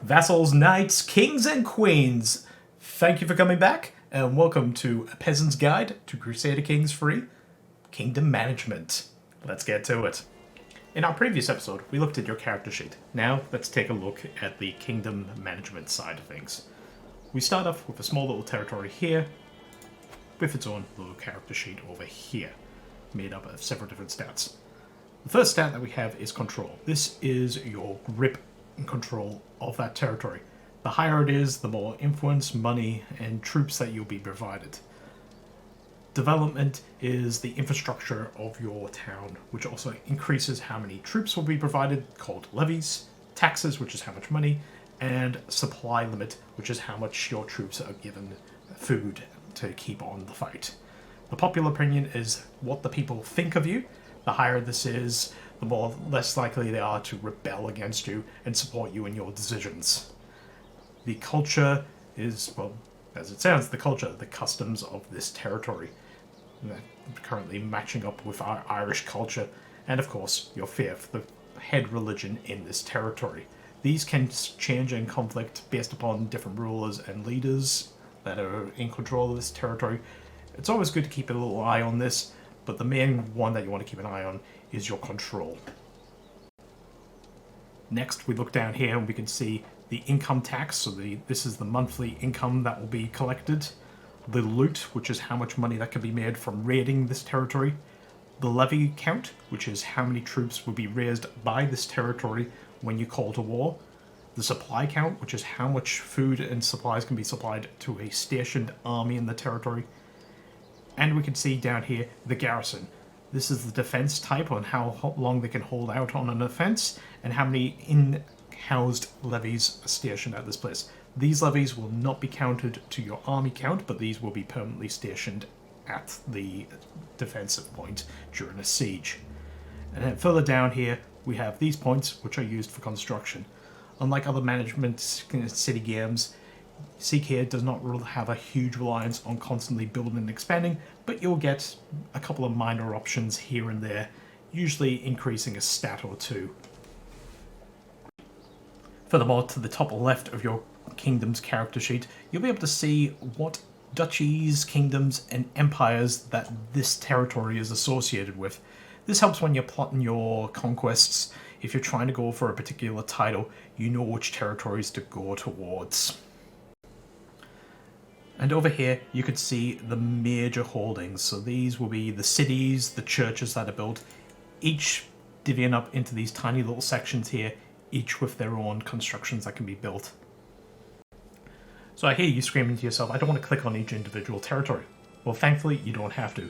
Vassals, knights, kings, and queens, thank you for coming back, and welcome to A Peasant's Guide to Crusader Kings Free Kingdom Management. Let's get to it. In our previous episode, we looked at your character sheet. Now, let's take a look at the kingdom management side of things. We start off with a small little territory here, with its own little character sheet over here, made up of several different stats. The first stat that we have is control. This is your grip and control of that territory. The higher it is, the more influence, money, and troops that you'll be provided. Development is the infrastructure of your town, which also increases how many troops will be provided, called levies, taxes, which is how much money, and supply limit, which is how much your troops are given food to keep on the fight. The popular opinion is what the people think of you. The higher this is, the more less likely they are to rebel against you and support you in your decisions. The culture is, well, as it sounds, the culture, the customs of this territory. Currently matching up with our Irish culture, and of course, your faith, the head religion in this territory. These can change in conflict based upon different rulers and leaders that are in control of this territory. It's always good to keep a little eye on this, but the main one that you want to keep an eye on is your control. Next, we look down here and we can see the income tax, so this is the monthly income that will be collected. The loot, which is how much money that can be made from raiding this territory. The levy count, which is how many troops will be raised by this territory when you call to war. The supply count, which is how much food and supplies can be supplied to a stationed army in the territory. And we can see down here the garrison. This is the defense type on how long they can hold out on an offense and how many in-housed levies are stationed at this place. These levies will not be counted to your army count, but these will be permanently stationed at the defensive point during a siege. And then further down here, we have these points, which are used for construction. Unlike other management city games, Seek here does not have a huge reliance on constantly building and expanding, but you'll get a couple of minor options here and there, usually increasing a stat or two. Furthermore, to the top left of your kingdom's character sheet, you'll be able to see what duchies, kingdoms, and empires that this territory is associated with. This helps when you're plotting your conquests. If you're trying to go for a particular title, you know which territories to go towards. And over here, you could see the major holdings. So these will be the cities, the churches that are built, each divvying up into these tiny little sections here, each with their own constructions that can be built. So I hear you screaming to yourself, I don't want to click on each individual territory. Well, thankfully, you don't have to.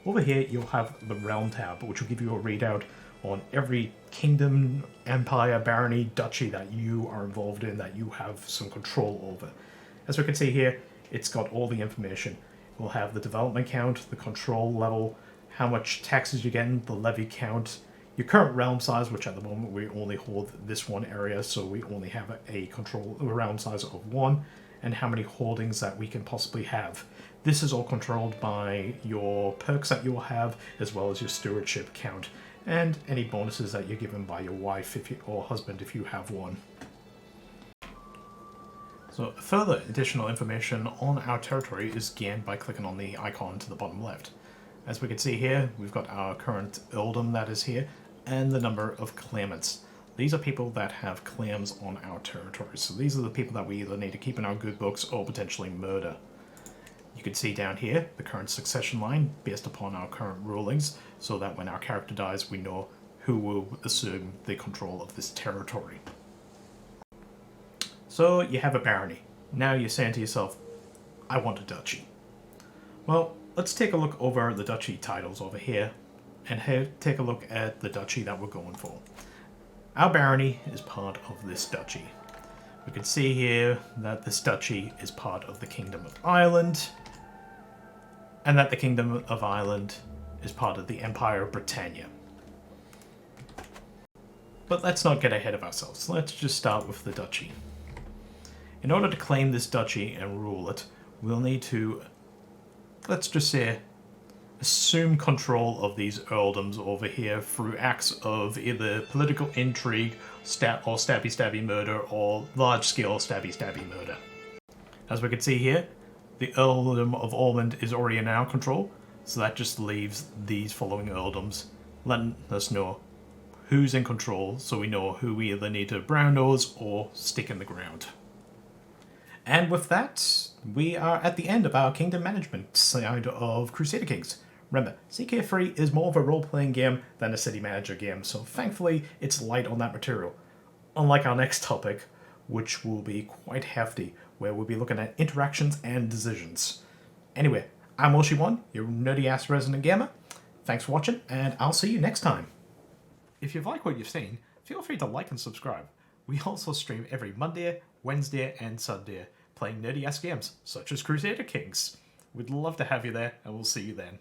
Over here, you'll have the Realm tab, which will give you a readout on every kingdom, empire, barony, duchy that you are involved in, that you have some control over. As we can see here, it's got all the information. We'll have the development count, the control level, how much taxes you're getting, the levy count, your current realm size, which at the moment we only hold this one area, so we only have a realm size of 1, and how many holdings that we can possibly have. This is all controlled by your perks that you'll have, as well as your stewardship count, and any bonuses that you're given by your wife or husband if you have one. So further additional information on our territory is gained by clicking on the icon to the bottom left. As we can see here, we've got our current earldom that is here, and the number of claimants. These are people that have claims on our territory. So these are the people that we either need to keep in our good books or potentially murder. You can see down here the current succession line based upon our current rulings, so that when our character dies, we know who will assume the control of this territory. So you have a barony. Now you're saying to yourself, I want a duchy. Well, let's take a look over the duchy titles over here and take a look at the duchy that we're going for. Our barony is part of this duchy. We can see here that this duchy is part of the Kingdom of Ireland, and that the Kingdom of Ireland is part of the Empire of Britannia. But let's not get ahead of ourselves. Let's just start with the duchy. In order to claim this duchy and rule it, we'll need to, let's just say, assume control of these earldoms over here through acts of either political intrigue, or stabby murder, or large-scale stabby murder. As we can see here, the Earldom of Ormond is already in our control, so that just leaves these following earldoms, letting us know who's in control, so we know who we either need to brown nose or stick in the ground. And with that, we are at the end of our kingdom management side of Crusader Kings. Remember, CK3 is more of a role-playing game than a city manager game, so thankfully it's light on that material. Unlike our next topic, which will be quite hefty, where we'll be looking at interactions and decisions. Anyway, I'm Wilshy1, your nerdy-ass resident gamer. Thanks for watching, and I'll see you next time. If you've liked what you've seen, feel free to like and subscribe. We also stream every Monday, Wednesday, and Sunday, playing nerdy-ass games, such as Crusader Kings. We'd love to have you there, and we'll see you then.